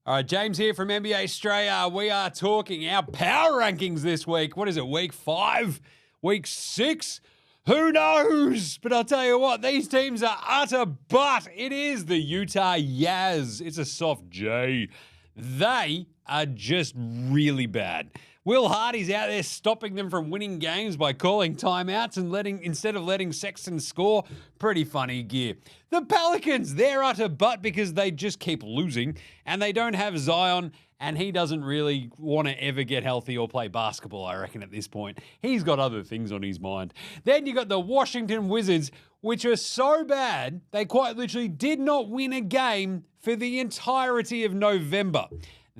All right, James here from NBA Australia. We are talking our power rankings this week. What is it, week 5? Week 6? Who knows? But I'll tell you what, these teams are utter butt. It is the Utah Jazz. It's a soft J. They are just really bad. Will Hardy's out there stopping them from winning games by calling timeouts and instead of letting Sexton score. Pretty funny gear. The Pelicans, they're utter butt because they just keep losing and they don't have Zion and he doesn't really want to ever get healthy or play basketball, I reckon, at this point. He's got other things on his mind. Then you got the Washington Wizards, which are so bad, they quite literally did not win a game for the entirety of November.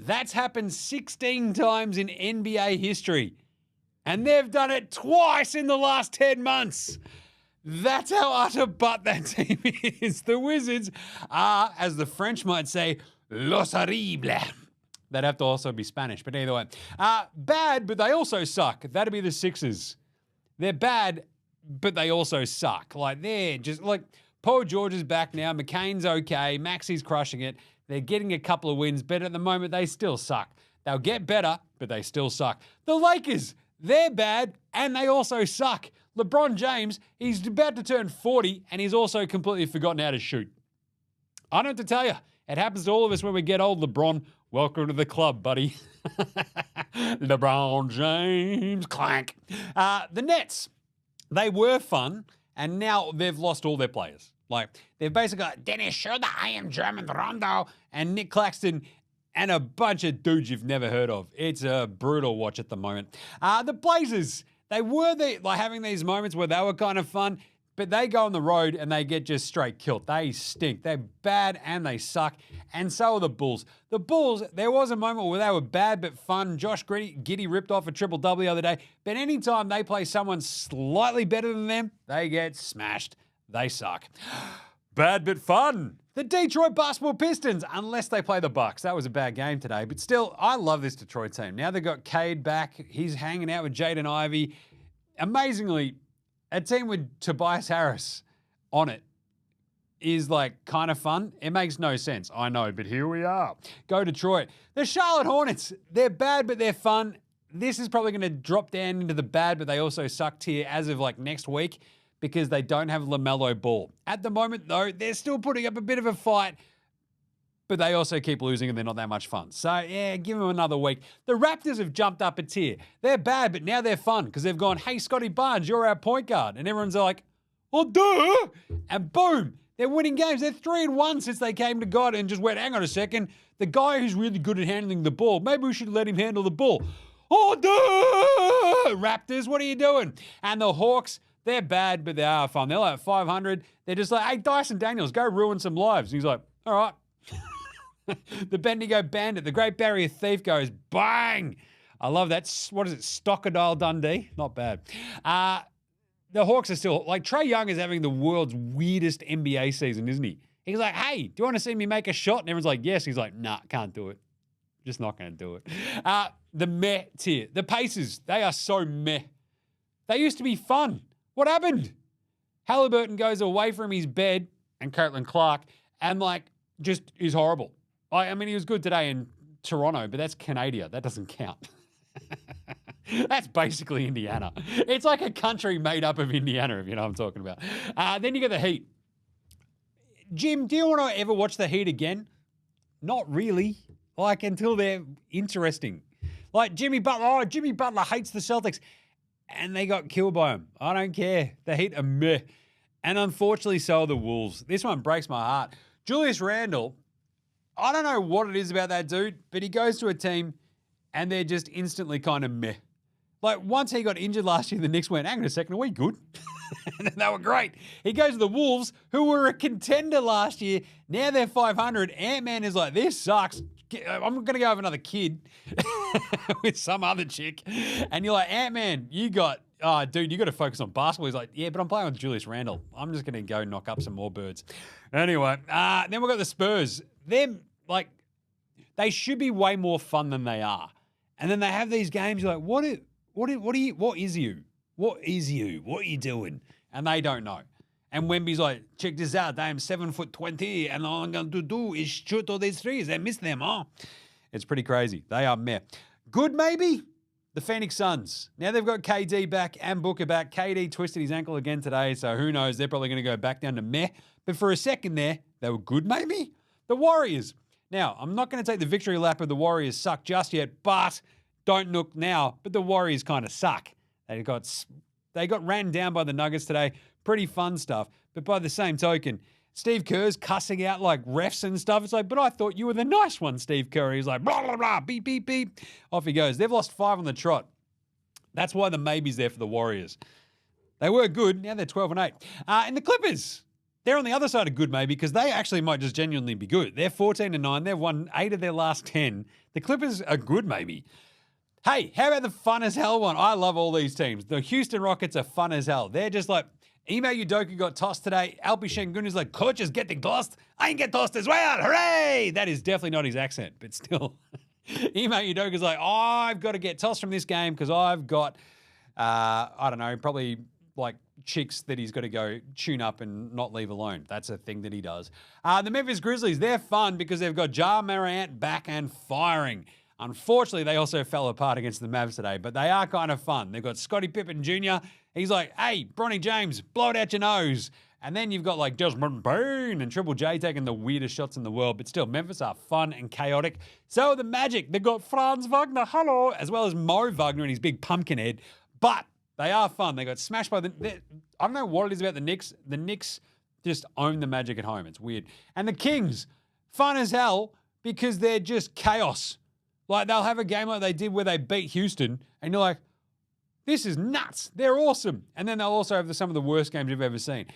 That's happened 16 times in NBA history. And they've done it twice in the last 10 months. That's how utter butt that team is. The Wizards are, as the French might say, los horribles. They'd have to also be Spanish, but either way. Bad, but they also suck. That'd be the Sixers. They're bad, but they also suck. Like, they're just, like, Paul George is back now. McCain's okay. Maxi's crushing it. They're getting a couple of wins, but at the moment, they still suck. They'll get better, but they still suck. The Lakers, they're bad, and they also suck. LeBron James, he's about to turn 40, and he's also completely forgotten how to shoot. I don't have to tell you. It happens to all of us when we get old, LeBron. Welcome to the club, buddy. LeBron James, clank. The Nets, they were fun, and now they've lost all their players. Like, they've basically got Dennis Schroeder, I am German Rondo, and Nick Claxton, and a bunch of dudes you've never heard of. It's a brutal watch at the moment. The Blazers, they were having these moments where they were kind of fun, but they go on the road and they get just straight killed. They stink. They're bad and they suck. And so are the Bulls. The Bulls, there was a moment where they were bad but fun. Josh Giddey ripped off a triple-double the other day. But anytime they play someone slightly better than them, they get smashed. They suck. Bad but fun. The Detroit Basketball Pistons, unless they play the Bucks. That was a bad game today. But still, I love this Detroit team. Now they've got Cade back. He's hanging out with Jaden Ivey. Amazingly, a team with Tobias Harris on it is like kind of fun. It makes no sense. I know, but here we are. Go Detroit. The Charlotte Hornets, they're bad, but they're fun. This is probably going to drop down into the bad, but they also suck tier as of like next week, because they don't have LaMelo Ball. At the moment, though, they're still putting up a bit of a fight, but they also keep losing and they're not that much fun. So, yeah, give them another week. The Raptors have jumped up a tier. They're bad, but now they're fun because they've gone, hey, Scotty Barnes, you're our point guard. And everyone's like, oh, duh. And boom, they're winning games. They're 3-1 since they came to God and just went, hang on a second, the guy who's really good at handling the ball, maybe we should let him handle the ball. Oh, duh. Raptors, what are you doing? And the Hawks, they're bad, but they are fun. They're like 500. They're just like, hey, Dyson Daniels, go ruin some lives. And he's like, all right. The Bendigo Bandit, the Great Barrier Thief goes, bang. I love that. What is it? Stockadile Dundee? Not bad. The Hawks are still, like, Trae Young is having the world's weirdest NBA season, isn't he? He's like, hey, do you want to see me make a shot? And everyone's like, yes. He's like, nah, can't do it. Just not going to do it. The meh tier. The Pacers, they are so meh. They used to be fun. What happened? Halliburton goes away from his bed and Caitlin Clark and, like, just is horrible. I mean, he was good today in Toronto, but that's Canada. That doesn't count. That's basically Indiana. It's like a country made up of Indiana, if you know what I'm talking about. Then you get the Heat. Jim, do you want to ever watch the Heat again? Not really. Like, until they're interesting. Like, Jimmy Butler hates the Celtics. And they got killed by him. I don't care. The Heat are meh. And unfortunately, so are the Wolves. This one breaks my heart. Julius Randle, I don't know what it is about that dude, but he goes to a team and they're just instantly kind of meh. Like, once he got injured last year, the Knicks went, hang on a second, are we good? And they were great. He goes to the Wolves, who were a contender last year. Now they're 500. Ant-Man is like, this sucks. I'm going to go have another kid with some other chick. And you're like, Ant-Man, you got to focus on basketball. He's like, yeah, but I'm playing with Julius Randle. I'm just going to go knock up some more birds. Anyway, then we've got the Spurs. They're like, they should be way more fun than they are. And then they have these games. You're like, what is you? What are you doing? And they don't know. And Wemby's like, check this out. I am 7'20", and all I'm going to do is shoot all these threes and miss them. Oh, it's pretty crazy. They are meh. Good, maybe? The Phoenix Suns. Now they've got KD back and Booker back. KD twisted his ankle again today, so who knows? They're probably going to go back down to meh. But for a second there, they were good, maybe? The Warriors. Now, I'm not going to take the victory lap of the Warriors suck just yet, but don't look now. But the Warriors kind of suck. They got ran down by the Nuggets today. Pretty fun stuff. But by the same token, Steve Kerr's cussing out like refs and stuff. It's like, but I thought you were the nice one, Steve Kerr. He's like, blah, blah, blah, beep, beep, beep. Off he goes. They've lost 5 on the trot. That's why the maybe's there for the Warriors. They were good. Now they're 12-8. And the Clippers, they're on the other side of good maybe because they actually might just genuinely be good. They're 14-9. They've won 8 of their last 10. The Clippers are good maybe. Hey, how about the fun as hell one? I love all these teams. The Houston Rockets are fun as hell. They're just like, Ime Udoka got tossed today. Alpi Şengün is like, coach is getting tossed. I can get tossed as well. Hooray! That is definitely not his accent, but still. Ime Udoka is like, I've got to get tossed from this game because I've got, I don't know, probably like chicks that he's got to go tune up and not leave alone. That's a thing that he does. The Memphis Grizzlies, they're fun because they've got Ja Morant back and firing. Unfortunately, they also fell apart against the Mavs today, but they are kind of fun. They've got Scottie Pippen Jr. He's like, hey, Bronny James, blow it out your nose. And then you've got like Desmond Bane and Triple J taking the weirdest shots in the world. But still, Memphis are fun and chaotic. So the Magic, they've got Franz Wagner, hello, as well as Mo Wagner and his big pumpkin head. But they are fun. They got smashed by I don't know what it is about the Knicks. The Knicks just own the Magic at home. It's weird. And the Kings, fun as hell because they're just chaos. Like, they'll have a game like they did where they beat Houston, and you're like, this is nuts. They're awesome. And then they'll also have some of the worst games you've ever seen.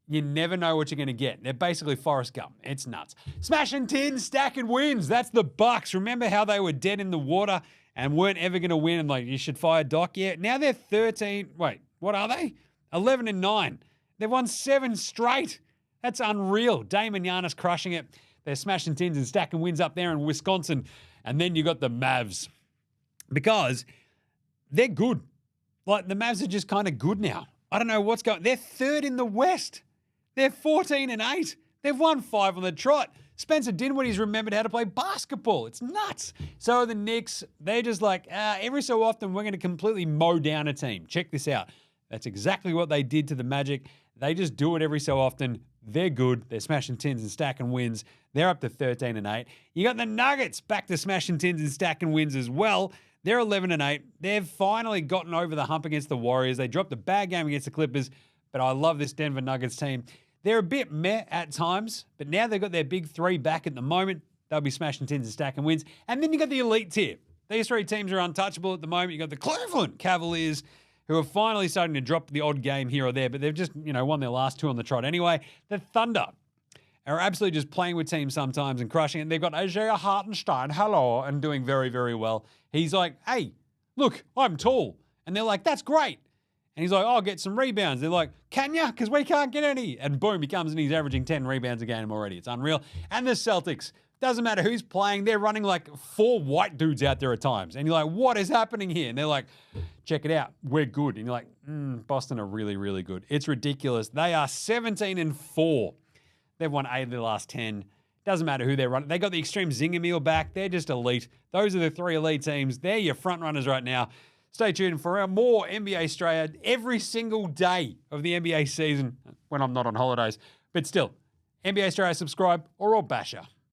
You never know what you're going to get. They're basically Forrest Gump. It's nuts. Smashing tins, stacking wins. That's the Bucks. Remember how they were dead in the water and weren't ever going to win? And like, you should fire Doc. Yeah, now they're 13. Wait, what are they? 11-9. They've won 7 straight. That's unreal. Damon Giannis crushing it. They're smashing tins and stacking wins up there in Wisconsin. And then you got the Mavs because they're good. Like, the Mavs are just kind of good now. I don't know what's going. They're 3rd in the West. They're 14-8. They've won 5 on the trot. Spencer Dinwiddie's remembered how to play basketball. It's nuts. So the Knicks, they're just like, every so often we're going to completely mow down a team. Check this out. That's exactly what they did to the Magic. They just do it every so often. They're good. They're smashing tins and stacking wins. They're up to 13-8. You got the Nuggets back to smashing tins and stacking wins as well. They're 11-8. They've finally gotten over the hump against the Warriors. They dropped a bad game against the Clippers, but I love this Denver Nuggets team. They're a bit meh at times, but now they've got their big 3 back at the moment. They'll be smashing tins and stacking wins. And then you got the elite tier. These 3 teams are untouchable at the moment. You got the Cleveland Cavaliers, who are finally starting to drop the odd game here or there, but they've just, won their last 2 on the trot anyway. The Thunder are absolutely just playing with teams sometimes and crushing it. They've got Isaiah Hartenstein, hello, and doing very, very well. He's like, hey, look, I'm tall. And they're like, that's great. And he's like, I'll get some rebounds. They're like, can ya? Because we can't get any. And boom, he comes and he's averaging 10 rebounds a game already. It's unreal. And the Celtics, doesn't matter who's playing, they're running like 4 white dudes out there at times. And you're like, what is happening here? And they're like, check it out, we're good. And you're like, Boston are really, really good. It's ridiculous. They are 17-4. They've won 8 of their last 10. Doesn't matter who they're running. They got the extreme zinger meal back. They're just elite. Those are the 3 elite teams. They're your front runners right now. Stay tuned for more NBA Australia every single day of the NBA season when I'm not on holidays. But still, NBA Australia, subscribe or I'll bash ya.